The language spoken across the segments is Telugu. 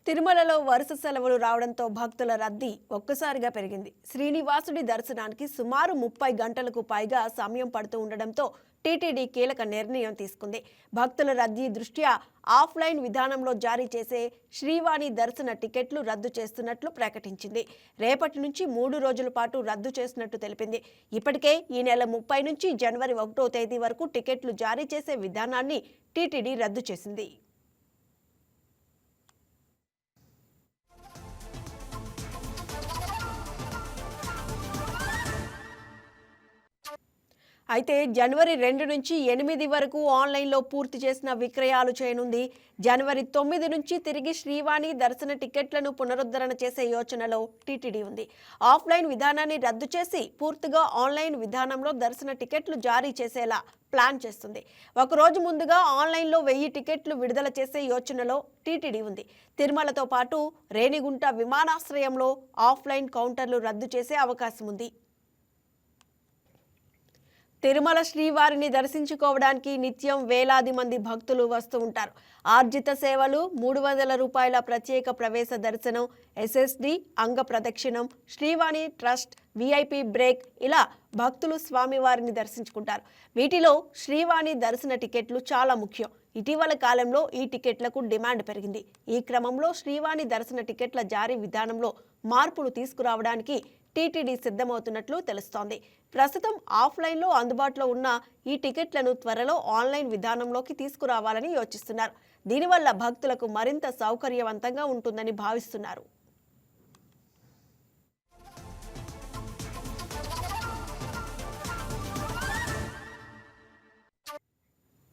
తిరుమలలో వరుస సెలవులు రావడంతో భక్తుల రద్దీ ఒక్కసారిగా పెరిగింది. శ్రీనివాసుడి దర్శనానికి సుమారు 30 గంటలకు పైగా సమయం పడుతూ ఉండడంతో టీటీడీ కీలక నిర్ణయం తీసుకుంది. భక్తుల రద్దీ దృష్ట్యా ఆఫ్లైన్ విధానంలో జారీ చేసే శ్రీవాణి దర్శన టికెట్లు రద్దు చేస్తున్నట్లు ప్రకటించింది. రేపటి నుంచి 3 రోజుల పాటు రద్దు చేసినట్టు తెలిపింది. ఇప్పటికే ఈ నెల 30 నుంచి జనవరి 1వ తేదీ వరకు టికెట్లు జారీ చేసే విధానాన్ని టీటీడీ రద్దు చేసింది. అయితే జనవరి 2 నుంచి 8 వరకు ఆన్లైన్లో పూర్తి చేసిన విక్రయాలు చేయనుంది. జనవరి 9 నుంచి తిరిగి శ్రీవాణి దర్శన టికెట్లను పునరుద్ధరణ చేసే యోచనలో టీటీడీ ఉంది. ఆఫ్లైన్ విధానాన్ని రద్దు చేసి పూర్తిగా ఆన్లైన్ విధానంలో దర్శన టికెట్లు జారీ చేసేలా ప్లాన్ చేస్తుంది. ఒకరోజు ముందుగా ఆన్లైన్లో 1000 టికెట్లు విడుదల చేసే యోచనలో టీటీడీ ఉంది. తిరుమలతో పాటు రేణిగుంట విమానాశ్రయంలో ఆఫ్లైన్ కౌంటర్లు రద్దు చేసే అవకాశం ఉంది. తిరుమల శ్రీవారిని దర్శించుకోవడానికి నిత్యం వేలాది మంది భక్తులు వస్తూ ఉంటారు. ఆర్జిత సేవలు, 300 రూపాయల ప్రత్యేక ప్రవేశ దర్శనం, ఎస్ఎస్డి, అంగ ప్రదక్షిణం, శ్రీవాణి ట్రస్ట్, విఐపి బ్రేక్ ఇలా భక్తులు స్వామివారిని దర్శించుకుంటారు. వీటిలో శ్రీవాణి దర్శన టికెట్లు చాలా ముఖ్యం. ఇటీవల కాలంలో ఈ టికెట్లకు డిమాండ్ పెరిగింది. ఈ క్రమంలో శ్రీవాణి దర్శన టికెట్ల జారీ విధానంలో మార్పులు తీసుకురావడానికి టీటీడీ సిద్ధమవుతున్నట్లు తెలుస్తోంది. ప్రస్తుతం ఆఫ్లైన్లో అందుబాటులో ఉన్న ఈ టికెట్లను త్వరలో ఆన్లైన్ విధానంలోకి తీసుకురావాలని యోచిస్తున్నారు. దీనివల్ల భక్తులకు మరింత సౌకర్యవంతంగా ఉంటుందని భావిస్తున్నారు.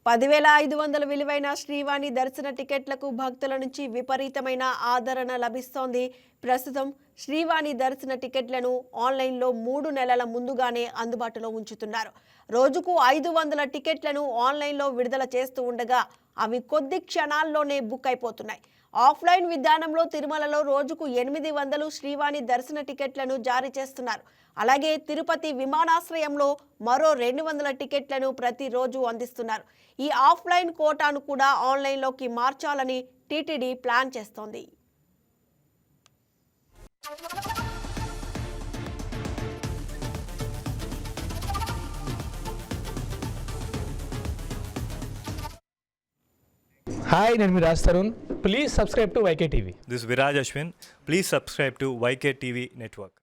10,500 విలువైన శ్రీవాణి దర్శన టికెట్లకు భక్తుల నుంచి విపరీతమైన ఆదరణ లభిస్తోంది. ప్రస్తుతం శ్రీవాణి దర్శన టికెట్లను ఆన్లైన్లో 3 నెలల ముందుగానే అందుబాటులో ఉంచుతున్నారు. రోజుకు 500 టికెట్లను ఆన్లైన్లో విడుదల చేస్తూ ఉండగా అవి కొద్ది క్షణాల్లోనే బుక్ అయిపోతున్నాయి. ఆఫ్లైన్ విధానంలో తిరుమలలో రోజుకు 800 శ్రీవాణి దర్శన టికెట్లను జారీ చేస్తున్నారు. అలాగే తిరుపతి విమానాశ్రయంలో మరో 200 టికెట్లను ప్రతిరోజు అందిస్తున్నారు. ఈ ఆఫ్లైన్ కోటాను కూడా ఆన్లైన్లోకి మార్చాలని టీటీడీ ప్లాన్ చేస్తోంది. Hi, నేను మీ Raj Tarun. Please subscribe to YK TV. This is Viraj Ashwin. Please subscribe to YK TV Network.